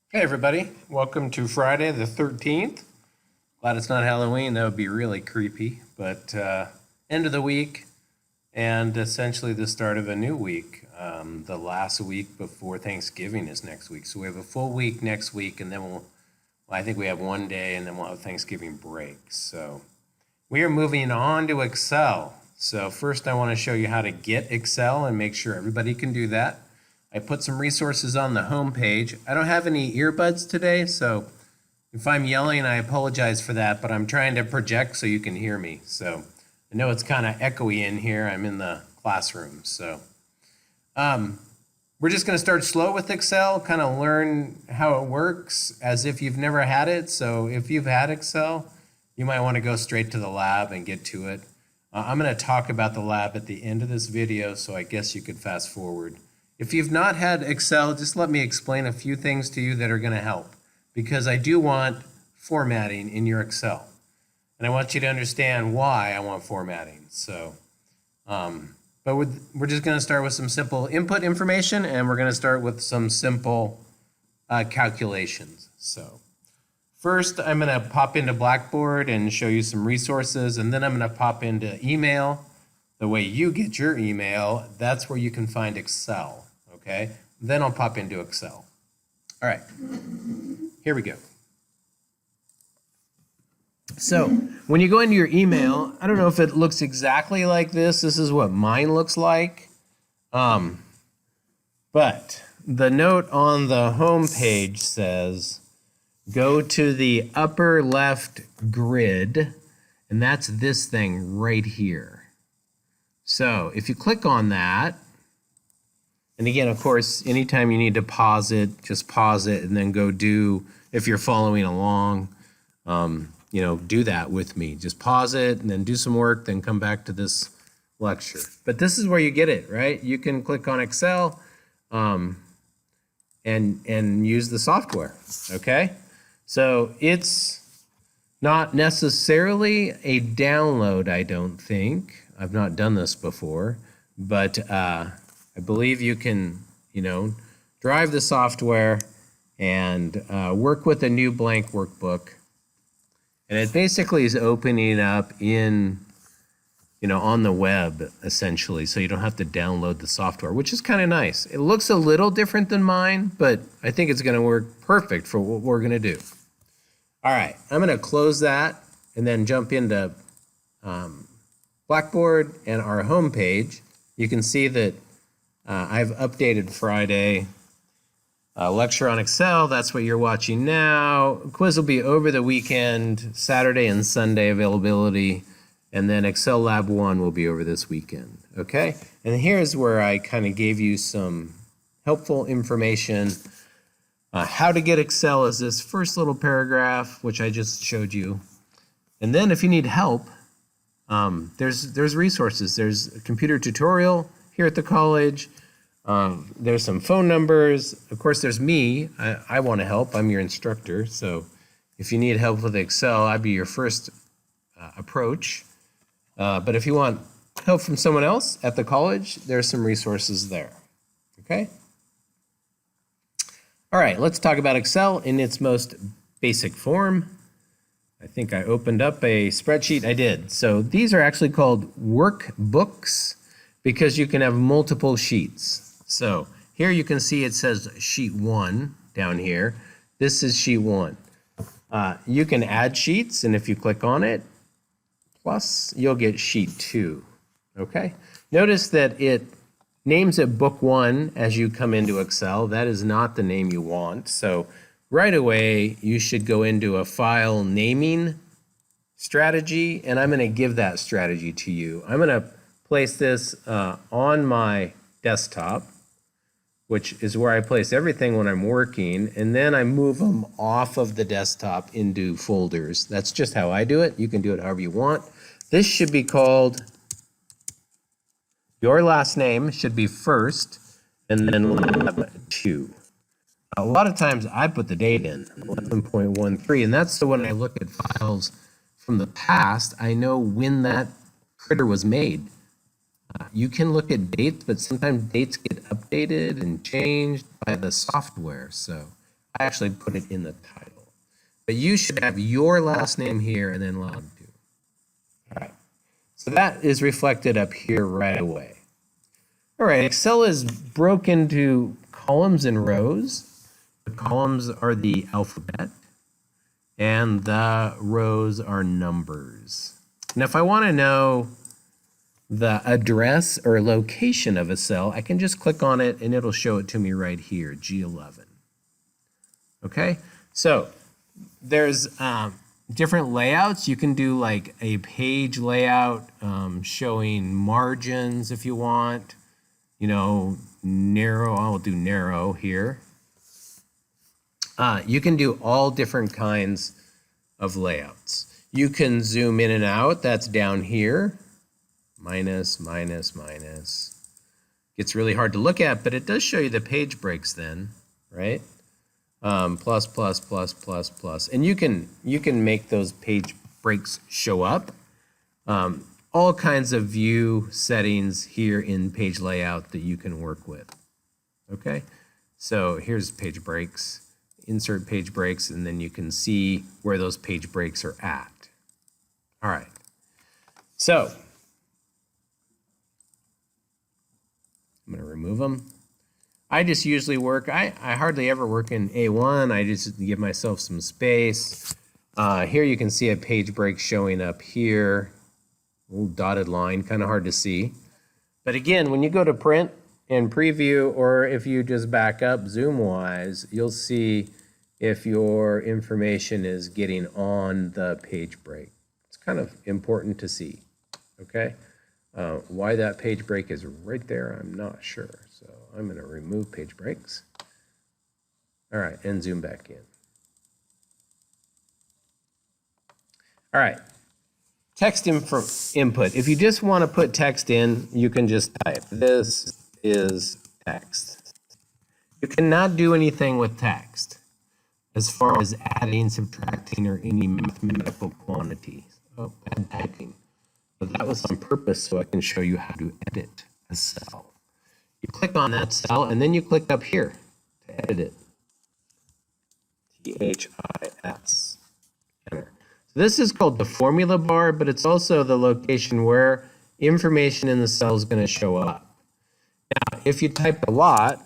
Hey everybody, welcome to Friday the 13th. Glad it's not Halloween, that would be really creepy, but end of the week and essentially the start of a new week. The last week before Thanksgiving is next week. So we have a full week next week and then I think we have one day and then we'll have Thanksgiving break. So we are moving on to Excel. So first I want to show you how to get Excel and make sure everybody can do that. I put some resources on the home page. I don't have any earbuds today, so if I'm yelling, I apologize for that, but I'm trying to project so you can hear me. So I know it's kind of echoey in here. I'm in the classroom. So we're just going to start slow with Excel, kind of learn how it works as if you've never had it. So if you've had Excel, you might want to go straight to the lab and get to it. I'm going to talk about the lab at the end of this video, so I guess you could fast forward. If you've not had Excel, just let me explain a few things to you that are going to help, because I do want formatting in your Excel. And I want you to understand why I want formatting. So, but we're just going to start with some simple input information, and we're going to start with some simple calculations. So first, I'm going to pop into Blackboard and show you some resources, and then I'm going to pop into email. The way you get your email, that's where you can find Excel. Okay, then I'll pop into Excel. All right, here we go. So when you go into your email, I don't know if it looks exactly like this. This is what mine looks like. But the note on the home page says, go to the upper left grid, and that's this thing right here. So if you click on that, and again, of course, anytime you need to pause it, just pause it and then go do, if you're following along, do that with me. Just pause it and then do some work, then come back to this lecture. But this is where you get it, right? You can click on Excel and use the software, okay? So it's not necessarily a download, I don't think. I've not done this before, but I believe you can, drive the software and work with a new blank workbook. And it basically is opening up in, on the web, essentially, so you don't have to download the software, which is kind of nice. It looks a little different than mine, but I think it's going to work perfect for what we're going to do. All right, I'm going to close that and then jump into Blackboard and our home page. You can see that I've updated Friday. Lecture on Excel, that's what you're watching now. Quiz will be over the weekend, Saturday and Sunday availability, and then Excel Lab 1 will be over this weekend, okay? And here's where I kind of gave you some helpful information. How to get Excel is this first little paragraph, which I just showed you. And then if you need help, there's resources. There's a computer tutorial here at the college. There's some phone numbers. Of course, there's me. I want to help. I'm your instructor. So if you need help with Excel, I'd be your first approach. But if you want help from someone else at the college, there's some resources there. Okay? All right, let's talk about Excel in its most basic form. I think I opened up a spreadsheet. I did. So these are actually called workbooks because you can have multiple sheets. So here you can see it says sheet 1 down here. This is sheet 1. You can add sheets, and if you click on it, plus you'll get sheet 2. Okay? Notice that it names it book 1 as you come into Excel. That is not the name you want. So right away, you should go into a file naming strategy, and I'm going to give that strategy to you. I'm going to place this on my desktop, which is where I place everything when I'm working, and then I move them off of the desktop into folders. That's just how I do it. You can do it however you want. This should be called, your last name should be first, and then lab 2. A lot of times I put the date in, 11.13, and that's so when I look at files from the past, I know when that critter was made. You can look at dates, but sometimes dates get updated and changed by the software. So I actually put it in the title. But you should have your last name here and then log 2. All right. So that is reflected up here right away. All right, Excel is broken into columns and rows. The columns are the alphabet, and the rows are numbers. Now, if I want to know the address or location of a cell, I can just click on it and it'll show it to me right here, G11. Okay, so there's different layouts. You can do like a page layout showing margins if you want. You know, narrow, I'll do narrow here. You can do all different kinds of layouts. You can zoom in and out, that's down here. Minus, minus, minus. Gets really hard to look at, but it does show you the page breaks then, right? Plus, plus, plus, plus, plus. And you can make those page breaks show up. All kinds of view settings here in page layout that you can work with. Okay, so here's page breaks, insert page breaks, and then you can see where those page breaks are at. All right, so I'm going to remove them. I just usually work, I hardly ever work in A1. I just give myself some space. Here you can see a page break showing up here. Little dotted line, kind of hard to see. But again, when you go to print and preview, or if you just back up zoom-wise, you'll see if your information is getting on the page break. It's kind of important to see, okay? Why that page break is right there, I'm not sure. So I'm going to remove page breaks. All right, and zoom back in. All right. Text input. If you just want to put text in, you can just type, this is text. You cannot do anything with text as far as adding, subtracting, or any mathematical quantities. Oh, bad typing. But that was on purpose so I can show you how to edit a cell. You click on that cell and then you click up here to edit it. THIS. Enter. This is called the formula bar, but it's also the location where information in the cell is going to show up. Now, if you type a lot,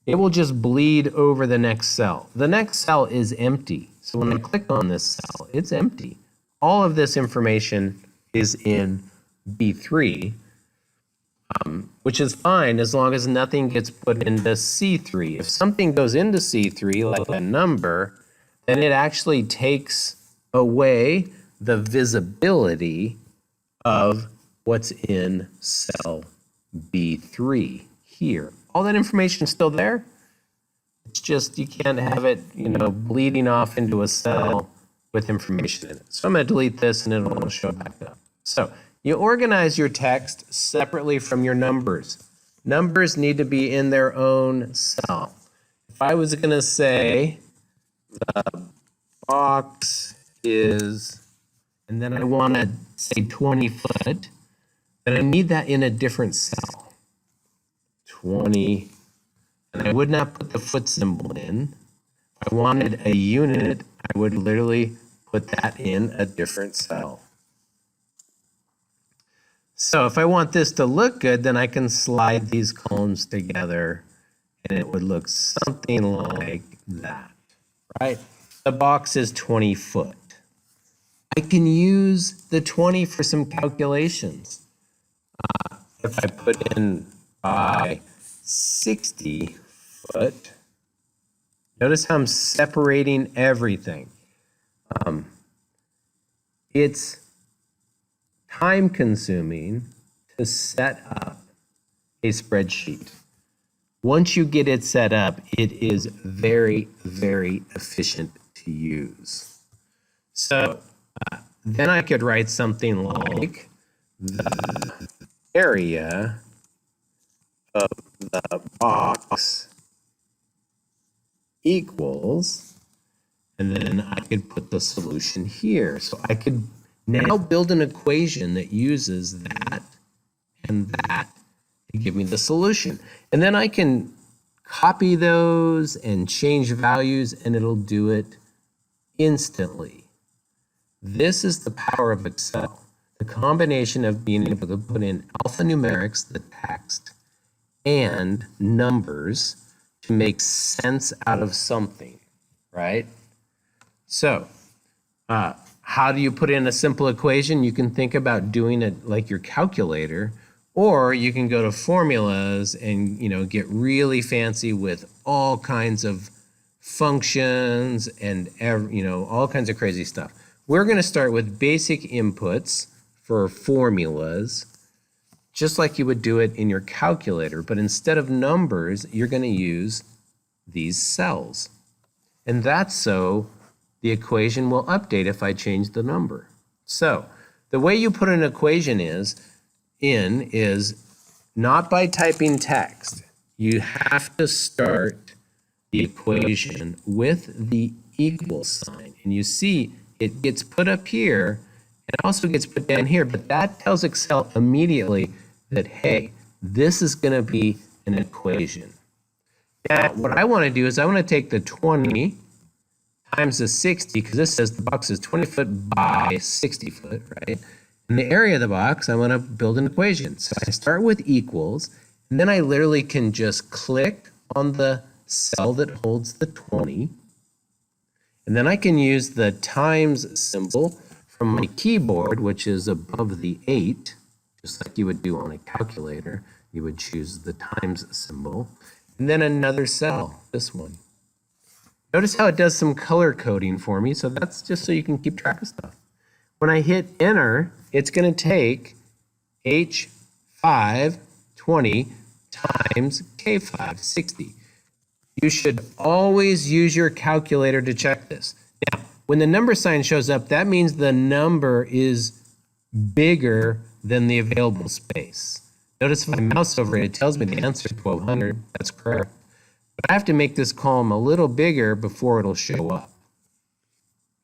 it will just bleed over the next cell. The next cell is empty. So when I click on this cell, it's empty. All of this information is in B3, which is fine as long as nothing gets put into C3. If something goes into C3, like a number, then it actually takes away the visibility of what's in cell B3 here. All that information is still there. It's just you can't have it, bleeding off into a cell with information in it. So I'm going to delete this and it'll show back up. So you organize your text separately from your numbers. Numbers need to be in their own cell. If I was going to say the box is, and then I want to say 20 foot, then I need that in a different cell. 20, and I would not put the foot symbol in. If I wanted a unit, I would literally put that in a different cell. So if I want this to look good, then I can slide these columns together and it would look something like that, right? The box is 20 foot. I can use the 20 for some calculations. If I put in by 60 foot, notice how I'm separating everything. It's time consuming to set up a spreadsheet. Once you get it set up, it is very, very efficient to use. So then I could write something like the area of the box equals, and then I could put the solution here. So I could now build an equation that uses that and that to give me the solution. And then I can copy those and change values, and it'll do it instantly. This is the power of Excel. The combination of being able to put in alphanumerics, the text, and numbers to make sense out of something, right? So, how do you put in a simple equation? You can think about doing it like your calculator, or you can go to formulas and get really fancy with all kinds of functions and all kinds of crazy stuff. We're going to start with basic inputs for formulas, just like you would do it in your calculator, but instead of numbers, you're going to use these cells. And that's so the equation will update if I change the number. So the way you put an equation is not by typing text. You have to start the equation with the equal sign. And you see it gets put up here and also gets put down here, but that tells Excel immediately that, hey, this is going to be an equation. Now, what I want to do is I want to take the 20 times the 60, because this says the box is 20 foot by 60 foot, right? In the area of the box, I want to build an equation. So I start with equals, and then I literally can just click on the cell that holds the 20, and then I can use the times symbol from my keyboard, which is above the 8, just like you would do on a calculator. You would choose the times symbol, and then another cell, this one. Notice how it does some color coding for me, so that's just so you can keep track of stuff. When I hit enter, it's going to take H5 20 times K5 60. You should always use your calculator to check this. Now, when the number sign shows up, that means the number is bigger than the available space. Notice if I mouse over it, it tells me the answer is 1200. That's correct. But I have to make this column a little bigger before it'll show up.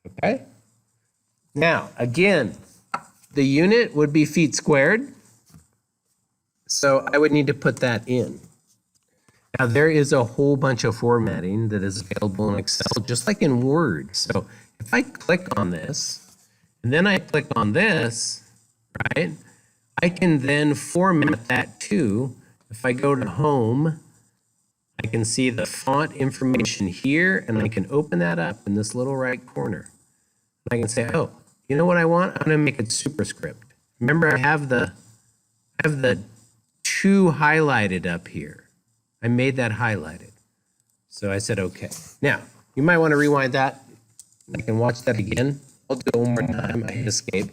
Okay? Now, again, the unit would be feet squared. So I would need to put that in. Now, there is a whole bunch of formatting that is available in Excel, just like in Word. So if I click on this, and then I click on this, right, I can then format that too. If I go to Home, I can see the font information here, and I can open that up in this little right corner. And I can say, oh, you know what I want? I'm going to make it superscript. Remember, I have the 2 highlighted up here. I made that highlighted. So I said, okay. Now, you might want to rewind that. I can watch that again. I'll do it one more time. I hit escape.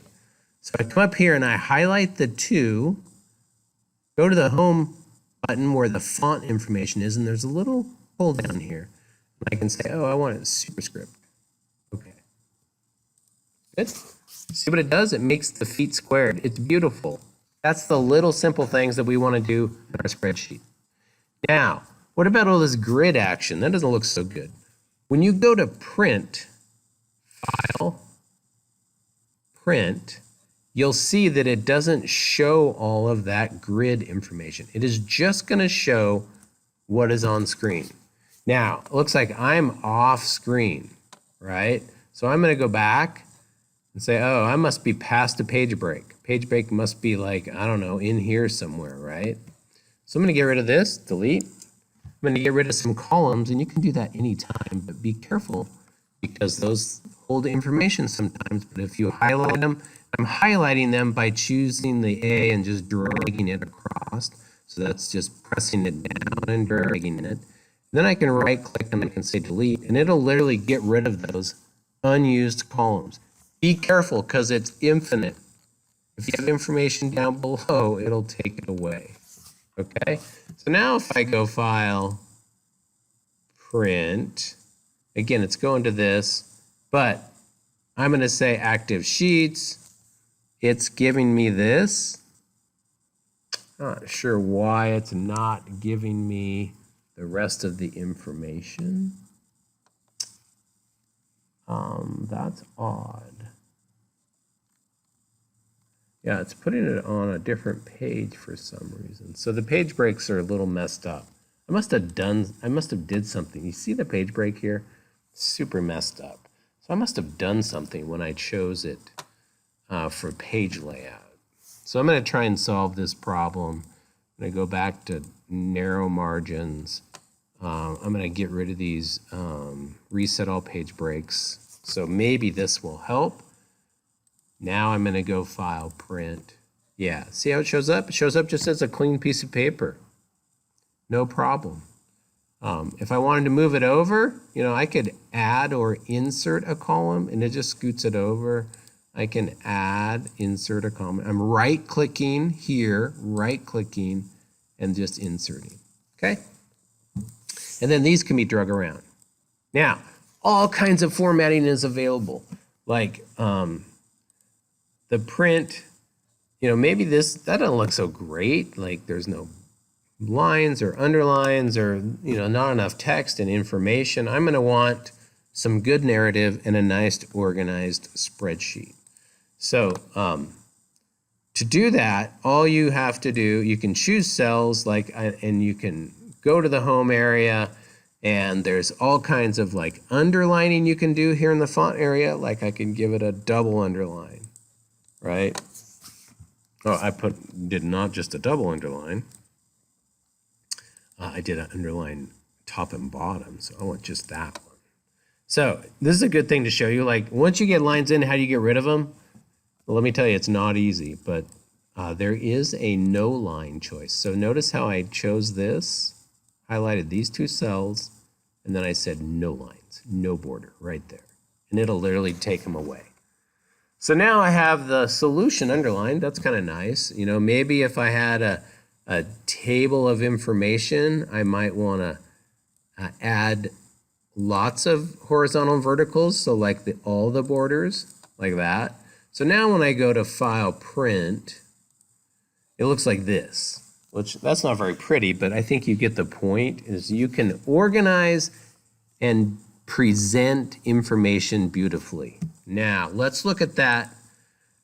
So I come up here and I highlight the 2, go to the Home button where the font information is, and there's a little hole down here. And I can say, oh, I want it superscript. Okay. Good. See what it does? It makes the feet squared. It's beautiful. That's the little simple things that we want to do in our spreadsheet. Now, what about all this grid action? That doesn't look so good. When you go to print, file, print, you'll see that it doesn't show all of that grid information. It is just going to show what is on screen. Now, it looks like I'm off screen, right? So I'm going to go back and say, oh, I must be past a page break. Page break must be like, I don't know, in here somewhere, right? So I'm going to get rid of this, delete. I'm going to get rid of some columns, and you can do that anytime, but be careful because those hold information sometimes. But if you highlight them, I'm highlighting them by choosing the A and just dragging it across. So that's just pressing it down and dragging it. Then I can right click and I can say delete, and it'll literally get rid of those unused columns. Be careful because it's infinite. If you have information down below, it'll take it away. Okay, so now if I go File, Print, again, it's going to this, but I'm going to say Active Sheets. It's giving me this. Not sure why it's not giving me the rest of the information. That's odd. Yeah, it's putting it on a different page for some reason. So the page breaks are a little messed up. I must have did something. You see the page break here? Super messed up. So I must have done something when I chose it for page layout. So I'm going to try and solve this problem. I'm going to go back to narrow margins. I'm going to get rid of these reset all page breaks. So maybe this will help. Now I'm going to go File, Print. Yeah, see how it shows up? It shows up just as a clean piece of paper. No problem. If I wanted to move it over, I could add or insert a column, and it just scoots it over. I can add, insert a column. I'm right-clicking here, right-clicking, and just inserting. Okay? And then these can be drug around. Now, all kinds of formatting is available. Like the print, maybe that doesn't look so great. Like there's no lines or underlines or, not enough text and information. I'm going to want some good narrative and a nice organized spreadsheet. So to do that, all you have to do, you can choose cells and you can go to the home area, and there's all kinds of underlining you can do here in the font area. Like I can give it a double underline, right? Oh, I did not just a double underline. I did an underline top and bottom, so I want just that one. So this is a good thing to show you. Once you get lines in, how do you get rid of them? Well, let me tell you, it's not easy, but there is a no line choice. So notice how I chose this, highlighted these two cells, and then I said no lines, no border right there. And it'll literally take them away. So now I have the solution underlined. That's kind of nice. Maybe if I had a table of information, I might want to add lots of horizontal and verticals, so all the borders, like that. So now when I go to File, Print, it looks like this, which that's not very pretty, but I think you get the point, is you can organize and present information beautifully. Now, let's look at that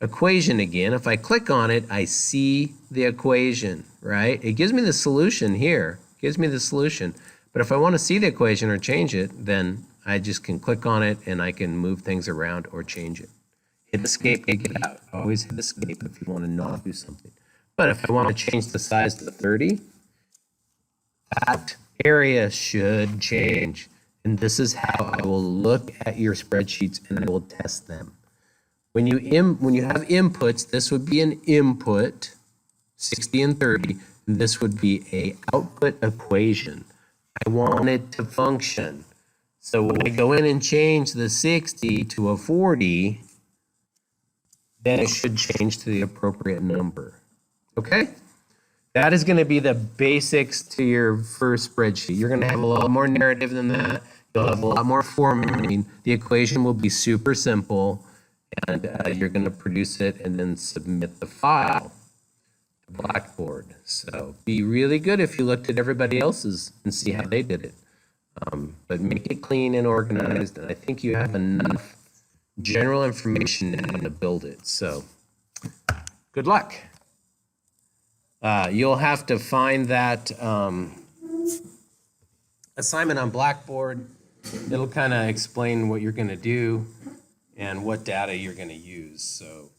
equation again. If I click on it, I see the equation, right? It gives me the solution here. It gives me the solution. But if I want to see the equation or change it, then I just can click on it and I can move things around or change it. Hit escape to get out. Always hit escape if you want to not do something. But if I want to change the size to 30, that area should change. And this is how I will look at your spreadsheets and I will test them. When you have inputs, this would be an input, 60 and 30. And this would be a output equation. I want it to function. So when I go in and change the 60 to a 40, then it should change to the appropriate number. Okay? That is going to be the basics to your first spreadsheet. You're going to have a lot more narrative than that. You'll have a lot more formatting. The equation will be super simple, and you're going to produce it and then submit the file to Blackboard. So be really good if you looked at everybody else's and see how they did it. But make it clean and organized, and I think you have enough general information now to build it. So good luck. You'll have to find that assignment on Blackboard. It'll kind of explain what you're going to do and what data you're going to use. So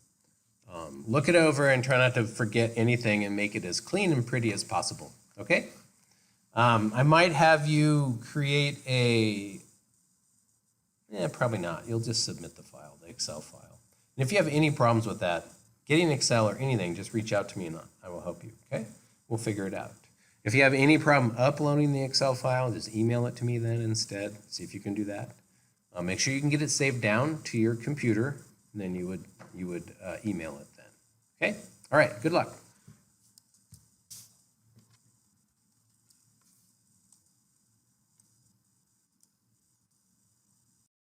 look it over and try not to forget anything and make it as clean and pretty as possible. Okay? I might have you create probably not. You'll just submit the file, the Excel file. And if you have any problems with that, getting Excel or anything, just reach out to me and I will help you, okay? We'll figure it out. If you have any problem uploading the Excel file, just email it to me then instead. See if you can do that. Make sure you can get it saved down to your computer, and then you would email it then. Okay? All right, good luck.